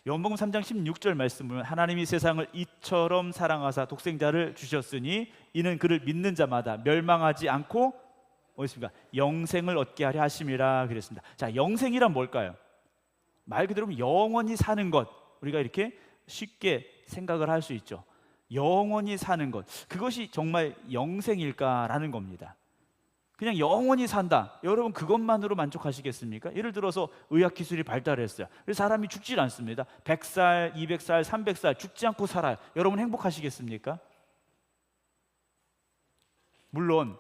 요한복음 3장 16절 말씀 보면 하나님이 세상을 이처럼 사랑하사 독생자를 주셨으니 이는 그를 믿는 자마다 멸망하지 않고 어딨습니까? 영생을 얻게 하려 하심이라 그랬습니다. 자, 영생이란 뭘까요? 말 그대로 영원히 사는 것. 우리가 이렇게 쉽게 생각을 할 수 있죠. 영원히 사는 것, 그것이 정말 영생일까라는 겁니다. 그냥 영원히 산다, 여러분 그것만으로 만족하시겠습니까? 예를 들어서 의학기술이 발달했어요. 그래서 사람이 죽질 않습니다. 100살, 200살, 300살 죽지 않고 살아요. 여러분 행복하시겠습니까? 물론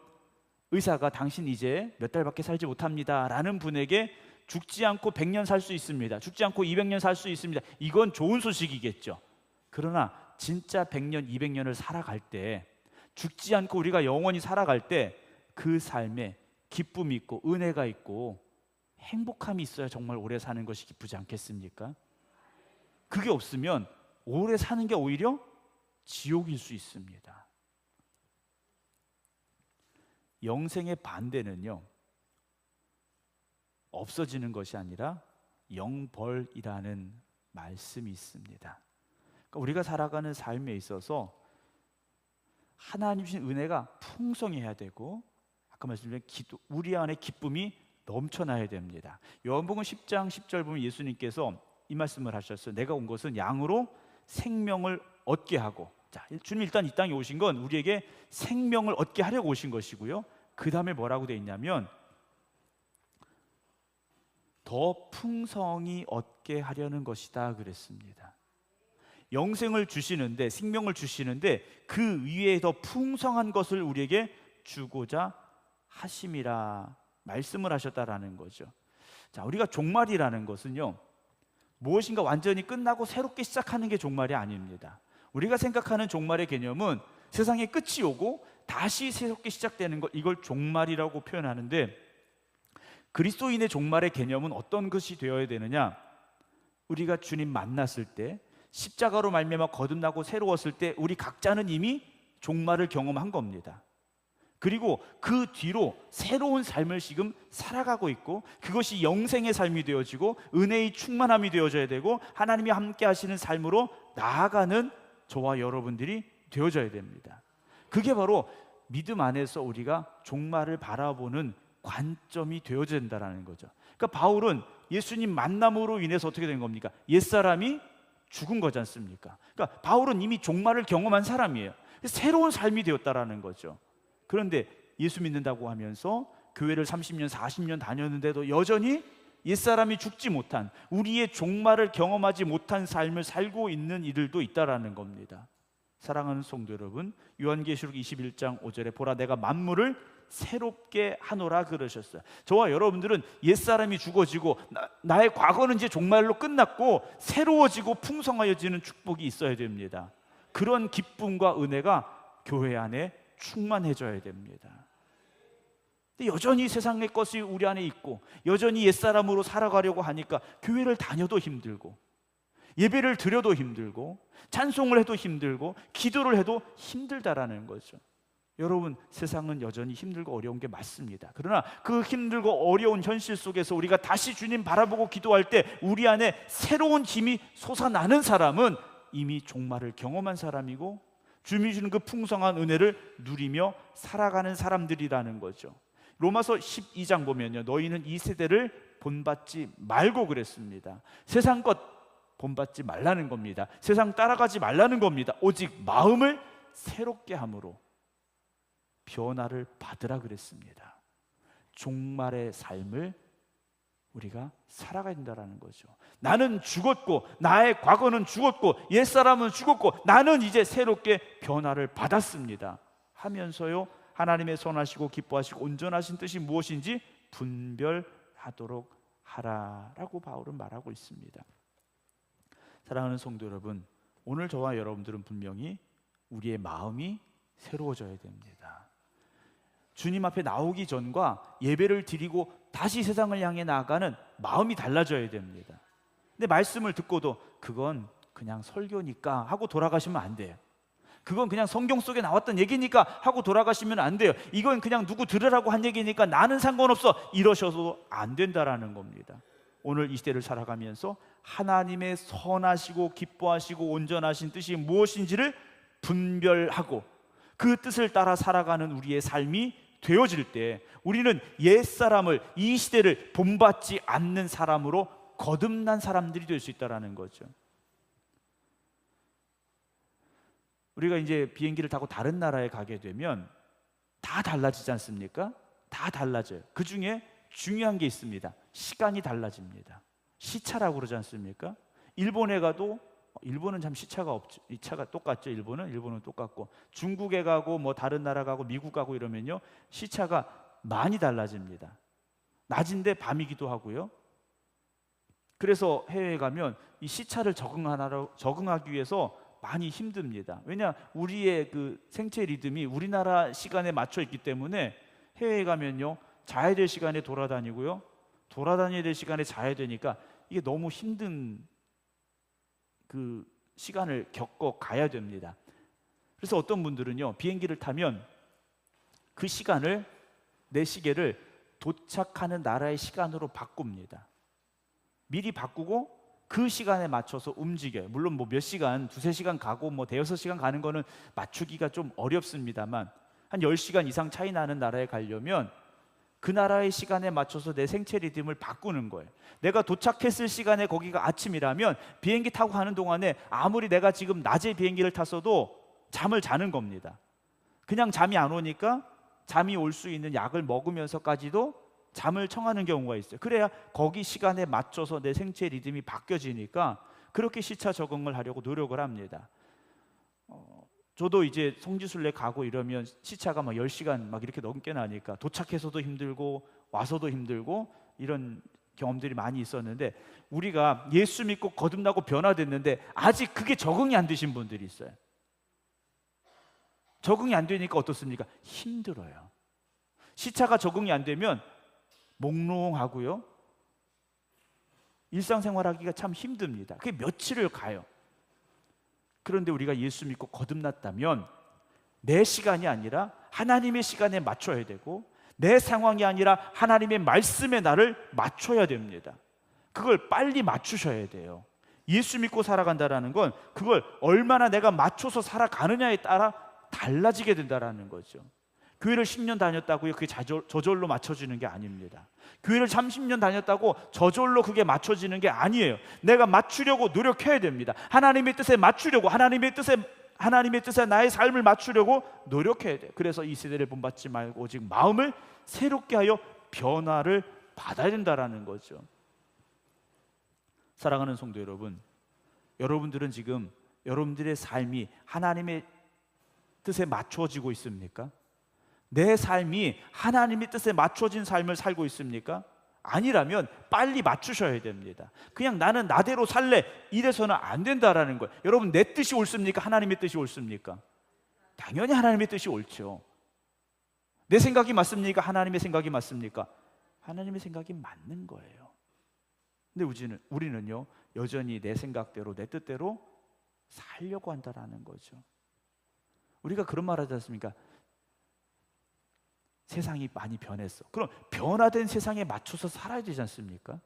의사가 당신 이제 몇 달밖에 살지 못합니다 라는 분에게 죽지 않고 100년 살 수 있습니다, 죽지 않고 200년 살 수 있습니다, 이건 좋은 소식이겠죠. 그러나 진짜 100년, 200년을 살아갈 때, 죽지 않고 우리가 영원히 살아갈 때 그 삶에 기쁨이 있고 은혜가 있고 행복함이 있어야 정말 오래 사는 것이 기쁘지 않겠습니까? 그게 없으면 오래 사는 게 오히려 지옥일 수 있습니다. 영생의 반대는요, 없어지는 것이 아니라 영벌이라는 말씀이 있습니다. 그러니까 우리가 살아가는 삶에 있어서 하나님 주신 은혜가 풍성해야 되고, 아까 말씀드린 우리 안에 기쁨이 넘쳐나야 됩니다. 요한복음 10장 10절 보면 예수님께서 이 말씀을 하셨어요. 내가 온 것은 양으로 생명을 얻게 하고. 자, 주님 일단 이 땅에 오신 건 우리에게 생명을 얻게 하려고 오신 것이고요, 그 다음에 뭐라고 되어 있냐면 더 풍성히 얻게 하려는 것이다 그랬습니다. 영생을 주시는데, 생명을 주시는데 그 위에 더 풍성한 것을 우리에게 주고자 하심이라 말씀을 하셨다라는 거죠. 자, 우리가 종말이라는 것은요, 무엇인가 완전히 끝나고 새롭게 시작하는 게 종말이 아닙니다. 우리가 생각하는 종말의 개념은 세상에 끝이 오고 다시 새롭게 시작되는 것, 이걸 종말이라고 표현하는데, 그리스도인의 종말의 개념은 어떤 것이 되어야 되느냐? 우리가 주님 만났을 때, 십자가로 말미암아 거듭나고 새로웠을 때 우리 각자는 이미 종말을 경험한 겁니다. 그리고 그 뒤로 새로운 삶을 지금 살아가고 있고, 그것이 영생의 삶이 되어지고 은혜의 충만함이 되어져야 되고 하나님이 함께 하시는 삶으로 나아가는 저와 여러분들이 되어져야 됩니다. 그게 바로 믿음 안에서 우리가 종말을 바라보는 관점이 되어져야 된다는 거죠. 그러니까 바울은 예수님 만남으로 인해서 어떻게 된 겁니까? 옛사람이 죽은 거지 않습니까? 그러니까 바울은 이미 종말을 경험한 사람이에요. 새로운 삶이 되었다라는 거죠. 그런데 예수 믿는다고 하면서 교회를 30년, 40년 다녔는데도 여전히 옛사람이 죽지 못한, 우리의 종말을 경험하지 못한 삶을 살고 있는 이들도 있다라는 겁니다. 사랑하는 성도 여러분, 요한계시록 21장 5절에 보라 내가 만물을 새롭게 하노라 그러셨어요. 저와 여러분들은 옛사람이 죽어지고 나의 과거는 이제 종말로 끝났고 새로워지고 풍성하여지는 축복이 있어야 됩니다. 그런 기쁨과 은혜가 교회 안에 충만해져야 됩니다. 근데 여전히 세상의 것이 우리 안에 있고 여전히 옛사람으로 살아가려고 하니까 교회를 다녀도 힘들고, 예배를 드려도 힘들고, 찬송을 해도 힘들고, 기도를 해도 힘들다라는 거죠. 여러분, 세상은 여전히 힘들고 어려운 게 맞습니다. 그러나 그 힘들고 어려운 현실 속에서 우리가 다시 주님 바라보고 기도할 때 우리 안에 새로운 힘이 솟아나는 사람은 이미 종말을 경험한 사람이고 주님이 주는 그 풍성한 은혜를 누리며 살아가는 사람들이라는 거죠. 로마서 12장 보면요, 너희는 이 세대를 본받지 말고 그랬습니다. 세상 것 본받지 말라는 겁니다. 세상 따라가지 말라는 겁니다. 오직 마음을 새롭게 함으로 변화를 받으라 그랬습니다. 종말의 삶을 우리가 살아가야 된다는 거죠. 나는 죽었고, 나의 과거는 죽었고, 옛사람은 죽었고, 나는 이제 새롭게 변화를 받았습니다 하면서요, 하나님의 선하시고 기뻐하시고 온전하신 뜻이 무엇인지 분별하도록 하라라고 바울은 말하고 있습니다. 사랑하는 성도 여러분, 오늘 저와 여러분들은 분명히 우리의 마음이 새로워져야 됩니다. 주님 앞에 나오기 전과 예배를 드리고 다시 세상을 향해 나아가는 마음이 달라져야 됩니다. 근데 말씀을 듣고도 그건 그냥 설교니까 하고 돌아가시면 안 돼요. 그건 그냥 성경 속에 나왔던 얘기니까 하고 돌아가시면 안 돼요. 이건 그냥 누구 들으라고 한 얘기니까 나는 상관없어 이러셔도 안 된다라는 겁니다. 오늘 이 시대를 살아가면서 하나님의 선하시고 기뻐하시고 온전하신 뜻이 무엇인지를 분별하고 그 뜻을 따라 살아가는 우리의 삶이 되어질 때 우리는 옛사람을, 이 시대를 본받지 않는 사람으로 거듭난 사람들이 될 수 있다는 거죠. 우리가 이제 비행기를 타고 다른 나라에 가게 되면 다 달라지지 않습니까? 다 달라져요. 그 중에 중요한 게 있습니다. 시간이 달라집니다. 시차라고 그러지 않습니까? 일본에 가도, 일본은 참 시차가 없죠. 이 차가 똑같죠. 일본은 똑같고, 중국에 가고 뭐 다른 나라 가고 미국 가고 이러면요, 시차가 많이 달라집니다. 낮인데 밤이기도 하고요. 그래서 해외에 가면 이 시차를 적응하기 위해서 많이 힘듭니다. 왜냐, 우리의 그 생체 리듬이 우리나라 시간에 맞춰 있기 때문에 해외에 가면요, 자야 될 시간에 돌아다니고요, 돌아다녀야 될 시간에 자야 되니까 이게 너무 힘든 그 시간을 겪어 가야 됩니다. 그래서 어떤 분들은요, 비행기를 타면 그 시간을, 내 시계를 도착하는 나라의 시간으로 바꿉니다. 미리 바꾸고 그 시간에 맞춰서 움직여요. 물론 뭐 몇 시간, 두세 시간 가고 뭐 대여섯 시간 가는 거는 맞추기가 좀 어렵습니다만, 한 10시간 이상 차이 나는 나라에 가려면 그 나라의 시간에 맞춰서 내 생체 리듬을 바꾸는 거예요. 내가 도착했을 시간에 거기가 아침이라면 비행기 타고 가는 동안에 아무리 내가 지금 낮에 비행기를 탔어도 잠을 자는 겁니다. 그냥 잠이 안 오니까 잠이 올 수 있는 약을 먹으면서까지도 잠을 청하는 경우가 있어요. 그래야 거기 시간에 맞춰서 내 생체 리듬이 바뀌어지니까 그렇게 시차 적응을 하려고 노력을 합니다. 저도 이제 성지순례 가고 이러면 시차가 막 10시간 막 이렇게 넘게 나니까 도착해서도 힘들고 와서도 힘들고 이런 경험들이 많이 있었는데, 우리가 예수 믿고 거듭나고 변화됐는데 아직 그게 적응이 안 되신 분들이 있어요. 적응이 안 되니까 어떻습니까? 힘들어요. 시차가 적응이 안 되면 몽롱하고요, 일상생활하기가 참 힘듭니다. 그게 며칠을 가요. 그런데 우리가 예수 믿고 거듭났다면 내 시간이 아니라 하나님의 시간에 맞춰야 되고, 내 상황이 아니라 하나님의 말씀에 나를 맞춰야 됩니다. 그걸 빨리 맞추셔야 돼요. 예수 믿고 살아간다는 건 그걸 얼마나 내가 맞춰서 살아가느냐에 따라 달라지게 된다는 거죠. 교회를 10년 다녔다고요, 그게 저절로 맞춰지는 게 아닙니다. 교회를 30년 다녔다고 저절로 그게 맞춰지는 게 아니에요. 내가 맞추려고 노력해야 됩니다. 하나님의 뜻에 맞추려고, 하나님의 뜻에 나의 삶을 맞추려고 노력해야 돼요. 그래서 이 세대를 본받지 말고 오직 마음을 새롭게 하여 변화를 받아야 된다는 거죠. 사랑하는 성도 여러분, 여러분들은 지금 여러분들의 삶이 하나님의 뜻에 맞춰지고 있습니까? 내 삶이 하나님의 뜻에 맞춰진 삶을 살고 있습니까? 아니라면 빨리 맞추셔야 됩니다. 그냥 나는 나대로 살래, 이래서는 안 된다라는 거예요. 여러분, 내 뜻이 옳습니까? 하나님의 뜻이 옳습니까? 당연히 하나님의 뜻이 옳죠. 내 생각이 맞습니까? 하나님의 생각이 맞습니까? 하나님의 생각이 맞는 거예요. 근데 우리는요, 여전히 내 생각대로, 내 뜻대로 살려고 한다라는 거죠. 우리가 그런 말 하지 않습니까? 세상이 많이 변했어. 그럼 변화된 세상에 맞춰서 살아야 되지 않습니까?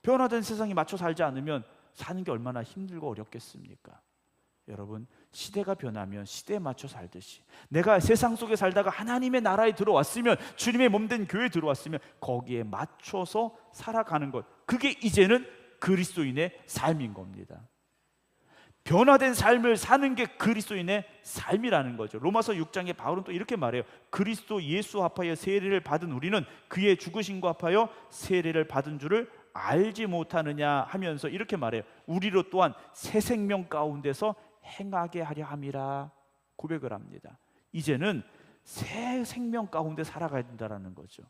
변화된 세상에 맞춰 살지 않으면 사는 게 얼마나 힘들고 어렵겠습니까? 여러분, 시대가 변하면 시대에 맞춰 살듯이 내가 세상 속에 살다가 하나님의 나라에 들어왔으면, 주님의 몸된 교회에 들어왔으면 거기에 맞춰서 살아가는 것, 그게 이제는 그리스도인의 삶인 겁니다. 변화된 삶을 사는 게 그리스도인의 삶이라는 거죠. 로마서 6장에 바울은 또 이렇게 말해요. 그리스도 예수 합하여 세례를 받은 우리는 그의 죽으심과 합하여 세례를 받은 줄을 알지 못하느냐 하면서 이렇게 말해요. 우리로 또한 새 생명 가운데서 행하게 하려 함이라 고백을 합니다. 이제는 새 생명 가운데 살아가야 된다는 거죠.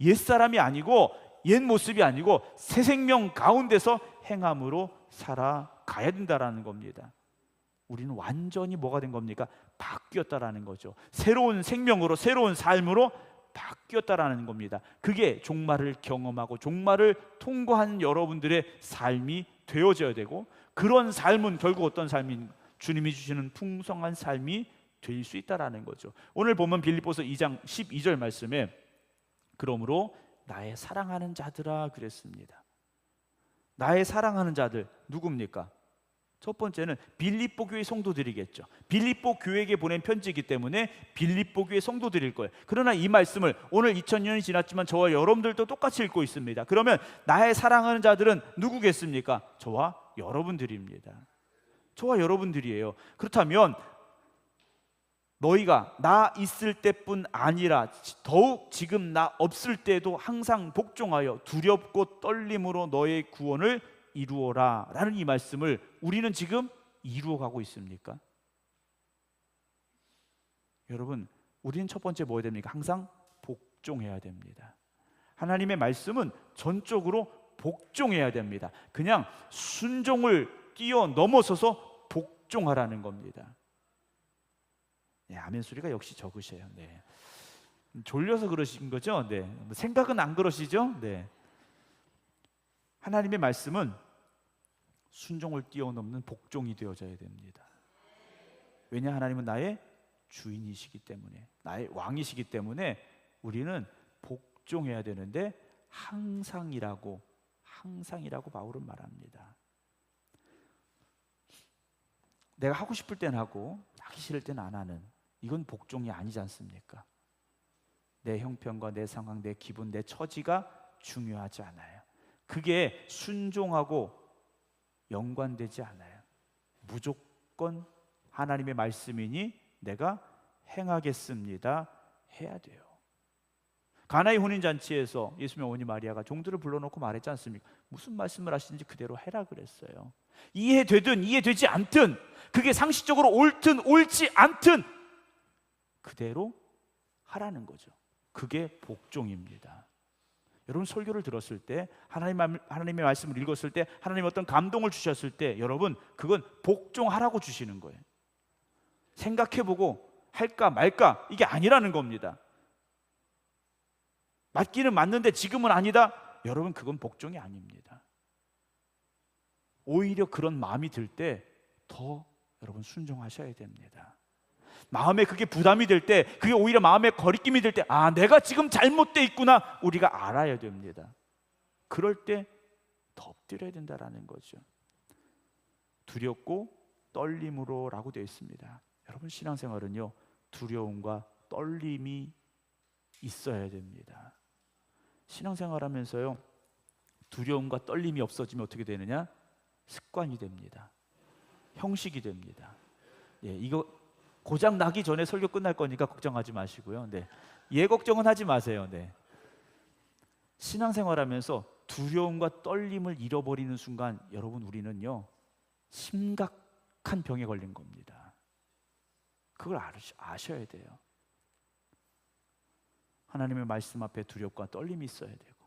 옛사람이 아니고, 옛 모습이 아니고 새 생명 가운데서 행함으로 살아가야 된다는 겁니다. 우리는 완전히 뭐가 된 겁니까? 바뀌었다라는 거죠. 새로운 생명으로, 새로운 삶으로 바뀌었다라는 겁니다. 그게 종말을 경험하고 종말을 통과한 여러분들의 삶이 되어져야 되고, 그런 삶은 결국 어떤 삶인, 주님이 주시는 풍성한 삶이 될 수 있다라는 거죠. 오늘 보면 빌립보서 2장 12절 말씀에, 그러므로 나의 사랑하는 자들아 그랬습니다. 나의 사랑하는 자들 누굽니까? 첫 번째는 빌립보 교회 성도들이겠죠. 빌립보 교회에게 보낸 편지이기 때문에 빌립보 교회 성도들일 거예요. 그러나 이 말씀을 오늘 2000년이 지났지만 저와 여러분들도 똑같이 읽고 있습니다. 그러면 나의 사랑하는 자들은 누구겠습니까? 저와 여러분들입니다. 저와 여러분들이에요. 그렇다면 너희가 나 있을 때뿐 아니라 더욱 지금 나 없을 때도 항상 복종하여 두렵고 떨림으로 너의 구원을 이루어라 라는 이 말씀을 우리는 지금 이루어가고 있습니까? 여러분, 우리는 첫 번째 뭐 해야 됩니까? 항상 복종해야 됩니다. 하나님의 말씀은 전적으로 복종해야 됩니다. 그냥 순종을 뛰어넘어서서 복종하라는 겁니다. 네, 아멘 소리가 역시 적으셔요. 네. 졸려서 그러신 거죠? 네. 생각은 안 그러시죠? 네. 하나님의 말씀은 순종을 뛰어넘는 복종이 되어져야 됩니다. 왜냐? 하나님은 나의 주인이시기 때문에, 나의 왕이시기 때문에 우리는 복종해야 되는데 항상이라고 바울은 말합니다. 내가 하고 싶을 때는 하고 하기 싫을 때는 안 하는, 이건 복종이 아니지 않습니까? 내 형편과 내 상황, 내 기분, 내 처지가 중요하지 않아요. 그게 순종하고 연관되지 않아요. 무조건 하나님의 말씀이니 내가 행하겠습니다 해야 돼요. 가나의 혼인잔치에서 예수님의 어머니 마리아가 종들을 불러놓고 말했지 않습니까? 무슨 말씀을 하시는지 그대로 해라 그랬어요. 이해되든 이해되지 않든, 그게 상식적으로 옳든 옳지 않든 그대로 하라는 거죠. 그게 복종입니다. 여러분, 설교를 들었을 때, 하나님의 말씀을 읽었을 때, 하나님 어떤 감동을 주셨을 때, 여러분 그건 복종하라고 주시는 거예요. 생각해보고 할까 말까 이게 아니라는 겁니다. 맞기는 맞는데 지금은 아니다, 여러분 그건 복종이 아닙니다. 오히려 그런 마음이 들 때 더 여러분 순종하셔야 됩니다. 마음에 그게 부담이 될 때, 그게 오히려 마음에 거리낌이 될 때, 아, 내가 지금 잘못돼 있구나, 우리가 알아야 됩니다. 그럴 때 더 엎드려야 된다라는 거죠. 두렵고 떨림으로 라고 되어 있습니다. 여러분, 신앙생활은요, 두려움과 떨림이 있어야 됩니다. 신앙생활하면서요, 두려움과 떨림이 없어지면 어떻게 되느냐? 습관이 됩니다. 형식이 됩니다. 예, 이거 고장 나기 전에 설교 끝날 거니까 걱정하지 마시고요. 네, 예, 걱정은 하지 마세요. 네. 신앙생활하면서 두려움과 떨림을 잃어버리는 순간, 여러분 우리는요 심각한 병에 걸린 겁니다. 그걸 아셔야 돼요. 하나님의 말씀 앞에 두렵과 떨림이 있어야 되고,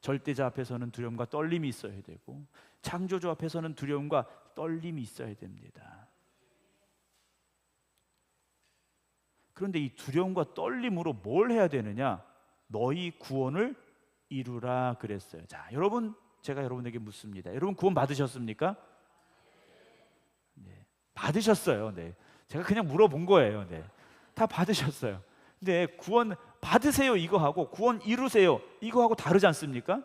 절대자 앞에서는 두려움과 떨림이 있어야 되고, 창조주 앞에서는 두려움과 떨림이 있어야 됩니다. 그런데 이 두려움과 떨림으로 뭘 해야 되느냐? 너희 구원을 이루라 그랬어요. 자, 여러분, 제가 여러분에게 묻습니다. 여러분 구원 받으셨습니까? 네, 받으셨어요. 네, 제가 그냥 물어본 거예요. 네, 다 받으셨어요. 근데 구원 받으세요 이거 하고 구원 이루세요 이거 하고 다르지 않습니까?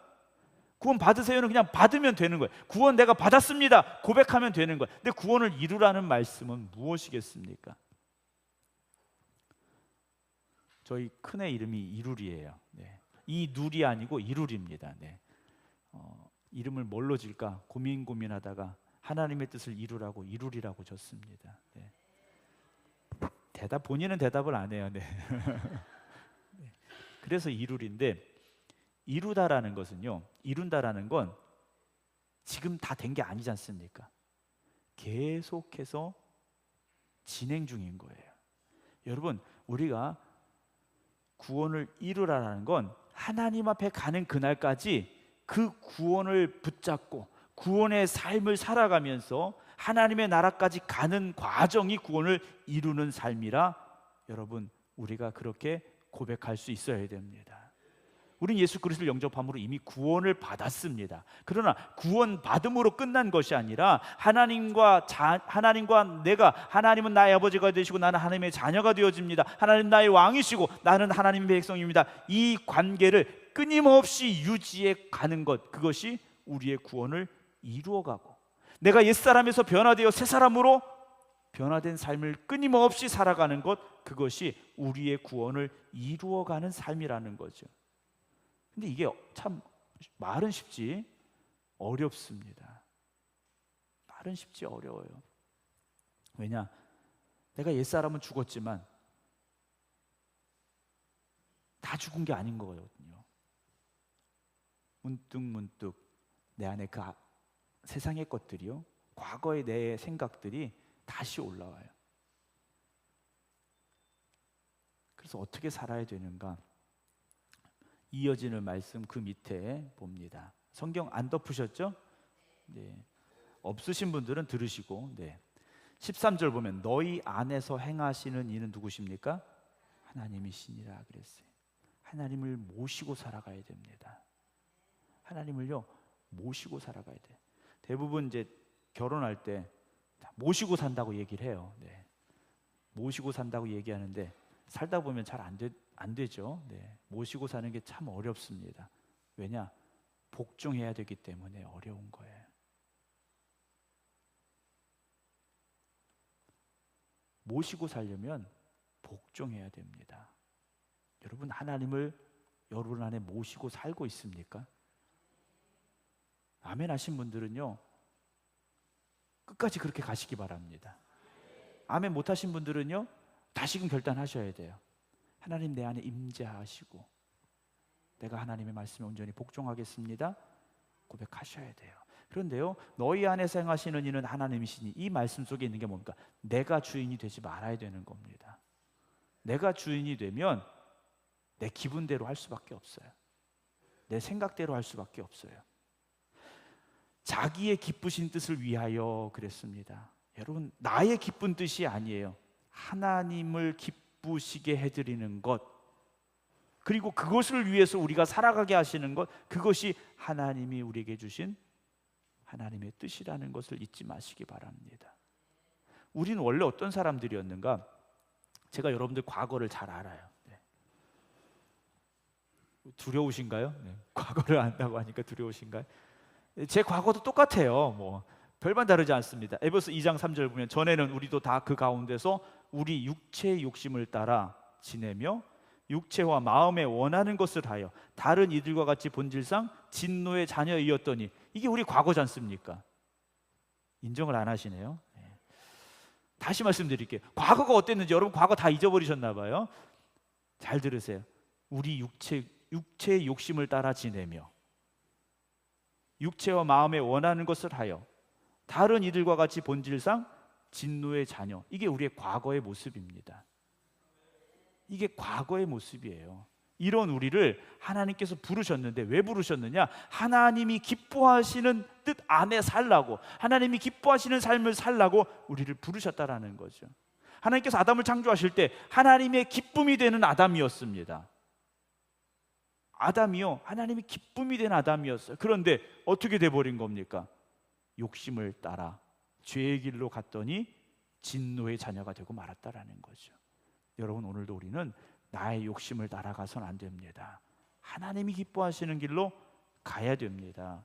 구원 받으세요는 그냥 받으면 되는 거예요. 구원 내가 받았습니다 고백하면 되는 거예요. 근데 구원을 이루라는 말씀은 무엇이겠습니까? 저희 큰애 이름이 이룰이에요. 네. 이룰이 아니고 이룰입니다. 네. 이름을 뭘로 질까 고민하다가 하나님의 뜻을 이루라고 이룰이라고 졌습니다. 네. 본인은 대답을 안 해요. 네. 네. 그래서 이룰인데, 이루다라는 것은요, 이룬다라는 건 지금 다 된 게 아니지 않습니까? 계속해서 진행 중인 거예요. 여러분, 우리가 구원을 이루라는 건 하나님 앞에 가는 그날까지 그 구원을 붙잡고 구원의 삶을 살아가면서 하나님의 나라까지 가는 과정이 구원을 이루는 삶이라, 여러분 우리가 그렇게 고백할 수 있어야 됩니다. 우리는 예수 그리스도를 영접함으로 이미 구원을 받았습니다. 그러나 구원 받음으로 끝난 것이 아니라 하나님과 내가, 하나님은 나의 아버지가 되시고 나는 하나님의 자녀가 되어집니다. 하나님 나의 왕이시고 나는 하나님의 백성입니다. 이 관계를 끊임없이 유지해 가는 것, 그것이 우리의 구원을 이루어가고, 내가 옛사람에서 변화되어 새 사람으로 변화된 삶을 끊임없이 살아가는 것, 그것이 우리의 구원을 이루어가는 삶이라는 거죠. 근데 이게 참 말은 쉽지 어렵습니다. 말은 쉽지 어려워요. 왜냐? 내가 옛사람은 죽었지만 다 죽은 게 아닌 거거든요. 문득 내 안에 그 세상의 것들이요, 과거의 내 생각들이 다시 올라와요. 그래서 어떻게 살아야 되는가? 이어지는 말씀 그 밑에 봅니다. 성경 안 덮으셨죠? 네. 없으신 분들은 들으시고, 13절 보면 너희 안에서 행하시는 이는 누구십니까? 하나님이시니라 그랬어요. 하나님을 모시고 살아가야 됩니다. 하나님을요 모시고 살아가야 돼. 대부분 이제 결혼할 때 모시고 산다고 얘기를 해요. 모시고 산다고 얘기하는데 살다 보면 잘 안 되죠. 모시고 사는 게 참 어렵습니다. 왜냐? 복종해야 되기 때문에 어려운 거예요. 모시고 살려면 복종해야 됩니다. 여러분, 하나님을 여러분 안에 모시고 살고 있습니까? 아멘 하신 분들은요 끝까지 그렇게 가시기 바랍니다. 아멘 못 하신 분들은요 다시금 결단하셔야 돼요. 하나님 내 안에 임재하시고 내가 하나님의 말씀에 온전히 복종하겠습니다 고백하셔야 돼요. 그런데요, 너희 안에서 행하시는 이는 하나님이시니, 이 말씀 속에 있는 게 뭡니까? 내가 주인이 되지 말아야 되는 겁니다. 내가 주인이 되면 내 기분대로 할 수밖에 없어요. 내 생각대로 할 수밖에 없어요. 자기의 기쁘신 뜻을 위하여 그랬습니다. 여러분, 나의 기쁜 뜻이 아니에요. 하나님을 기쁘시게 해드리는 것, 그리고 그것을 위해서 우리가 살아가게 하시는 것, 그것이 하나님이 우리에게 주신 하나님의 뜻이라는 것을 잊지 마시기 바랍니다. 우리는 원래 어떤 사람들이었는가? 제가 여러분들 과거를 잘 알아요. 두려우신가요? 과거를 안다고 하니까 두려우신가요? 제 과거도 똑같아요. 별반 다르지 않습니다. 에베소 2장 3절 보면 전에는 우리도 다 그 가운데서 우리 육체의 욕심을 따라 지내며 육체와 마음에 원하는 것을 하여 다른 이들과 같이 본질상 진노의 자녀이었더니, 이게 우리 과거지 않습니까? 인정을 안 하시네요. 다시 말씀드릴게요. 과거가 어땠는지 여러분 과거 다 잊어버리셨나 봐요. 잘 들으세요. 우리 육체의 욕심을 따라 지내며 육체와 마음에 원하는 것을 하여 다른 이들과 같이 본질상 진노의 자녀, 이게 우리의 과거의 모습입니다. 이게 과거의 모습이에요. 이런 우리를 하나님께서 부르셨는데 왜 부르셨느냐? 하나님이 기뻐하시는 뜻 안에 살라고, 하나님이 기뻐하시는 삶을 살라고 우리를 부르셨다라는 거죠. 하나님께서 아담을 창조하실 때 하나님의 기쁨이 되는 아담이었습니다. 아담이요, 하나님이 기쁨이 된 아담이었어요. 그런데 어떻게 돼버린 겁니까? 욕심을 따라 죄의 길로 갔더니 진노의 자녀가 되고 말았다라는 거죠. 여러분, 오늘도 우리는 나의 욕심을 따라가선 안 됩니다. 하나님이 기뻐하시는 길로 가야 됩니다.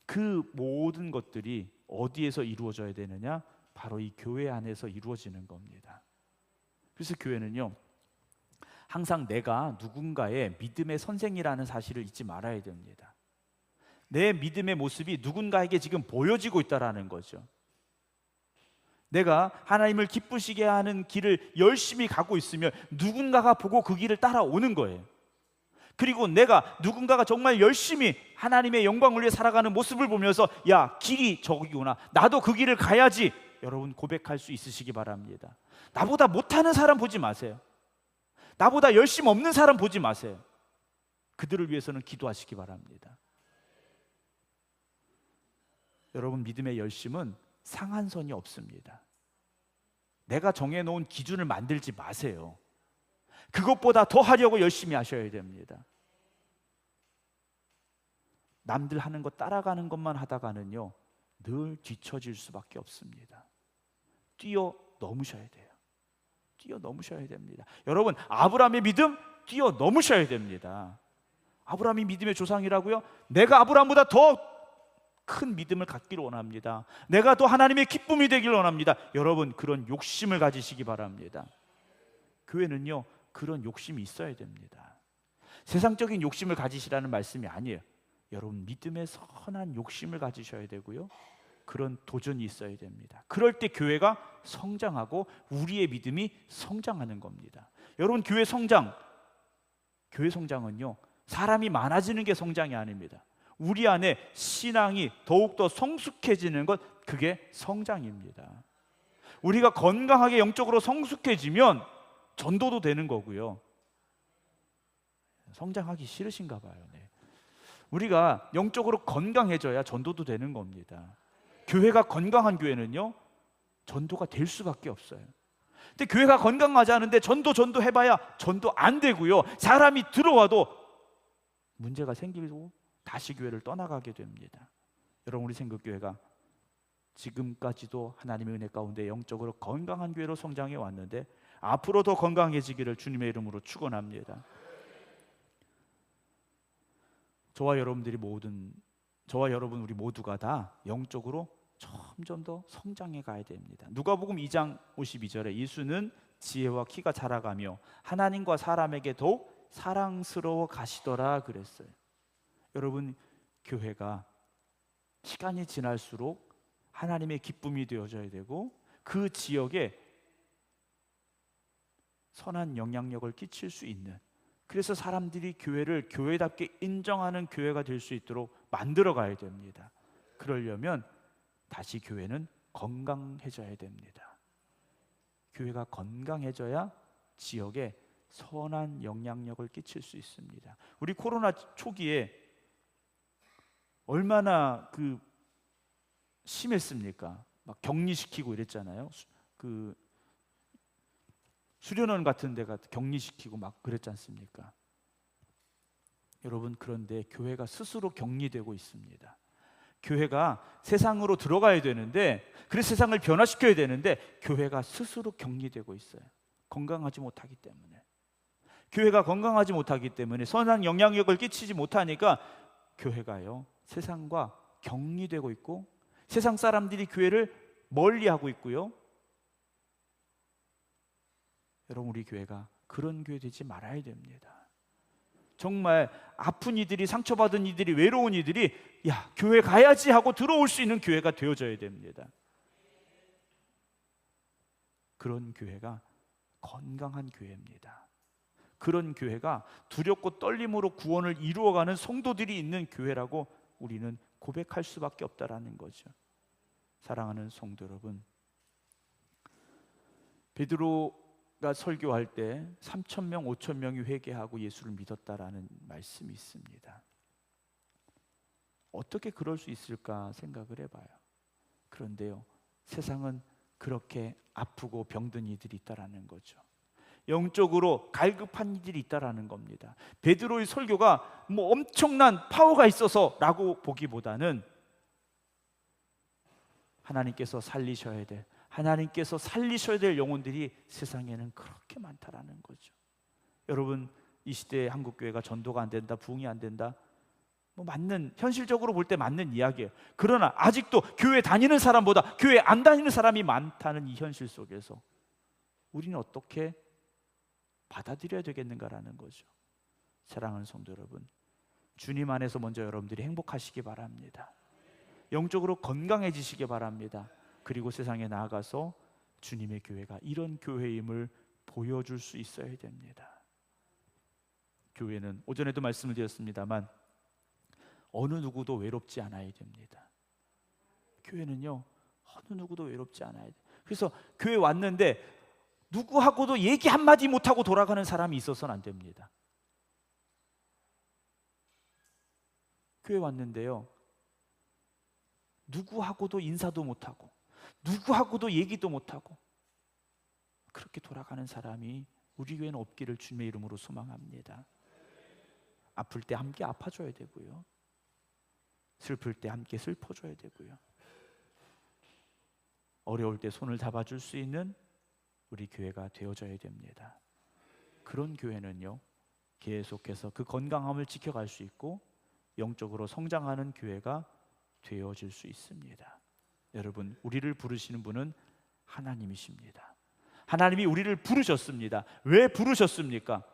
그 모든 것들이 어디에서 이루어져야 되느냐? 바로 이 교회 안에서 이루어지는 겁니다. 그래서 교회는요, 항상 내가 누군가의 믿음의 선생이라는 사실을 잊지 말아야 됩니다. 내 믿음의 모습이 누군가에게 지금 보여지고 있다는 거죠. 내가 하나님을 기쁘시게 하는 길을 열심히 가고 있으면 누군가가 보고 그 길을 따라오는 거예요. 그리고 내가 누군가가 정말 열심히 하나님의 영광을 위해 살아가는 모습을 보면서 야, 길이 저기구나, 나도 그 길을 가야지, 여러분 고백할 수 있으시기 바랍니다. 나보다 못하는 사람 보지 마세요. 나보다 열심 없는 사람 보지 마세요. 그들을 위해서는 기도하시기 바랍니다. 여러분, 믿음의 열심은 상한선이 없습니다. 내가 정해놓은 기준을 만들지 마세요. 그것보다 더 하려고 열심히 하셔야 됩니다. 남들 하는 거 따라가는 것만 하다가는요, 늘 뒤처질 수밖에 없습니다. 뛰어넘으셔야 돼요. 뛰어넘으셔야 됩니다. 여러분, 아브라함의 믿음 뛰어넘으셔야 됩니다. 아브라함이 믿음의 조상이라고요? 내가 아브라함보다 더 큰 믿음을 갖기를 원합니다. 내가 더 하나님의 기쁨이 되기를 원합니다. 여러분, 그런 욕심을 가지시기 바랍니다. 교회는요, 그런 욕심이 있어야 됩니다. 세상적인 욕심을 가지시라는 말씀이 아니에요. 여러분, 믿음의 선한 욕심을 가지셔야 되고요, 그런 도전이 있어야 됩니다. 그럴 때 교회가 성장하고 우리의 믿음이 성장하는 겁니다. 여러분, 교회 성장은요, 사람이 많아지는 게 성장이 아닙니다. 우리 안에 신앙이 더욱더 성숙해지는 것, 그게 성장입니다. 우리가 건강하게 영적으로 성숙해지면 전도도 되는 거고요. 성장하기 싫으신가 봐요. 네. 우리가 영적으로 건강해져야 전도도 되는 겁니다. 교회가 건강한 교회는요, 전도가 될 수밖에 없어요. 근데 교회가 건강하지 않은데 전도 해봐야 전도 안 되고요, 사람이 들어와도 문제가 생기고 다시 교회를 떠나가게 됩니다. 여러분, 우리 생각교회가 지금까지도 하나님의 은혜 가운데 영적으로 건강한 교회로 성장해 왔는데 앞으로 더 건강해지기를 주님의 이름으로 축원합니다. 저와 여러분 우리 모두가 다 영적으로 점점 더 성장해 가야 됩니다. 누가복음 2장 52절에 예수는 지혜와 키가 자라가며 하나님과 사람에게 더욱 사랑스러워 가시더라 그랬어요. 여러분, 교회가 시간이 지날수록 하나님의 기쁨이 되어져야 되고 그 지역에 선한 영향력을 끼칠 수 있는, 그래서 사람들이 교회를 교회답게 인정하는 교회가 될 수 있도록 만들어 가야 됩니다. 그러려면 다시 교회는 건강해져야 됩니다. 교회가 건강해져야 지역에 선한 영향력을 끼칠 수 있습니다. 우리 코로나 초기에 얼마나 심했습니까? 막 격리시키고 이랬잖아요. 수련원 같은 데가 격리시키고 막 그랬지 않습니까? 여러분, 그런데 교회가 스스로 격리되고 있습니다. 교회가 세상으로 들어가야 되는데, 그래서 세상을 변화시켜야 되는데 교회가 스스로 격리되고 있어요. 건강하지 못하기 때문에. 교회가 건강하지 못하기 때문에 선한 영향력을 끼치지 못하니까 교회가요, 세상과 격리되고 있고 세상 사람들이 교회를 멀리하고 있고요. 여러분, 우리 교회가 그런 교회 되지 말아야 됩니다. 정말 아픈 이들이, 상처받은 이들이, 외로운 이들이 야, 교회 가야지 하고 들어올 수 있는 교회가 되어져야 됩니다. 그런 교회가 건강한 교회입니다. 그런 교회가 두렵고 떨림으로 구원을 이루어가는 성도들이 있는 교회라고 우리는 고백할 수밖에 없다라는 거죠. 사랑하는 성도 여러분, 베드로가 설교할 때 3,000명, 5,000명이 회개하고 예수를 믿었다라는 말씀이 있습니다. 어떻게 그럴 수 있을까 생각을 해봐요. 그런데요, 세상은 그렇게 아프고 병든 이들이 있다라는 거죠. 영적으로 갈급한 이들이 있다라는 겁니다. 베드로의 설교가 뭐 엄청난 파워가 있어서라고 보기보다는 하나님께서 살리셔야 될 영혼들이 세상에는 그렇게 많다라는 거죠. 여러분, 이 시대에 한국교회가 전도가 안 된다, 부흥이 안 된다, 뭐 맞는, 현실적으로 볼 때 맞는 이야기예요. 그러나 아직도 교회 다니는 사람보다 교회 안 다니는 사람이 많다는 이 현실 속에서 우리는 어떻게 받아들여야 되겠는가라는 거죠. 사랑하는 성도 여러분, 주님 안에서 먼저 여러분들이 행복하시기 바랍니다. 영적으로 건강해지시기 바랍니다. 그리고 세상에 나아가서 주님의 교회가 이런 교회임을 보여줄 수 있어야 됩니다. 교회는 오전에도 말씀을 드렸습니다만 어느 누구도 외롭지 않아야 됩니다. 교회는요, 어느 누구도 외롭지 않아야 돼요. 그래서 교회 왔는데 누구하고도 얘기 한마디 못하고 돌아가는 사람이 있어서는 안 됩니다. 교회 왔는데요, 누구하고도 인사도 못하고 누구하고도 얘기도 못하고 그렇게 돌아가는 사람이 우리 교회는 없기를 주님의 이름으로 소망합니다. 아플 때 함께 아파줘야 되고요, 슬플 때 함께 슬퍼줘야 되고요, 어려울 때 손을 잡아줄 수 있는 우리 교회가 되어져야 됩니다. 그런 교회는요, 계속해서 그 건강함을 지켜갈 수 있고 영적으로 성장하는 교회가 되어질 수 있습니다. 여러분, 우리를 부르시는 분은 하나님이십니다. 하나님이 우리를 부르셨습니다. 왜 부르셨습니까?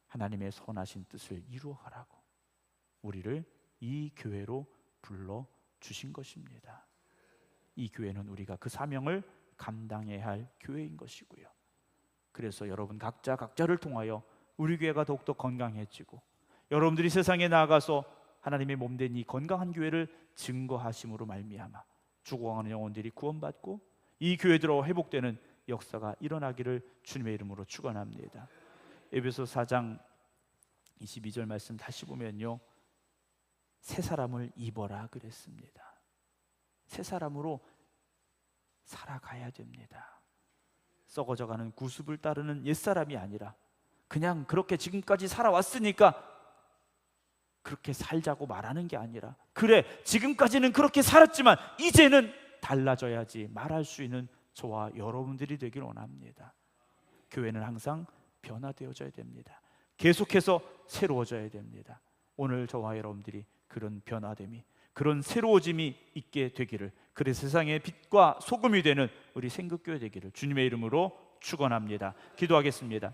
하나님의 선하신 뜻을 이루어가라고 우리를 이 교회로 불러주신 것입니다. 이 교회는 우리가 그 사명을 감당해야 할 교회인 것이고요. 그래서 여러분 각자를 통하여 우리 교회가 더욱더 건강해지고 여러분들이 세상에 나아가서 하나님의 몸된 이 건강한 교회를 증거하심으로 말미암아 죽어가는 영혼들이 구원받고 이 교회들로 회복되는 역사가 일어나기를 주님의 이름으로 축원합니다. 에베소 4장 22절 말씀 다시 보면요, 새 사람을 입어라 그랬습니다. 새 사람으로 살아가야 됩니다. 썩어져가는 구습을 따르는 옛사람이 아니라 그냥 그렇게 지금까지 살아왔으니까 그렇게 살자고 말하는 게 아니라, 그래 지금까지는 그렇게 살았지만 이제는 달라져야지 말할 수 있는 저와 여러분들이 되길 원합니다. 교회는 항상 변화되어져야 됩니다. 계속해서 새로워져야 됩니다. 오늘 저와 여러분들이 그런 변화됨이, 그런 새로워짐이 있게 되기를, 그래 세상의 빛과 소금이 되는 우리 생극교회 되기를 주님의 이름으로 축원합니다. 기도하겠습니다.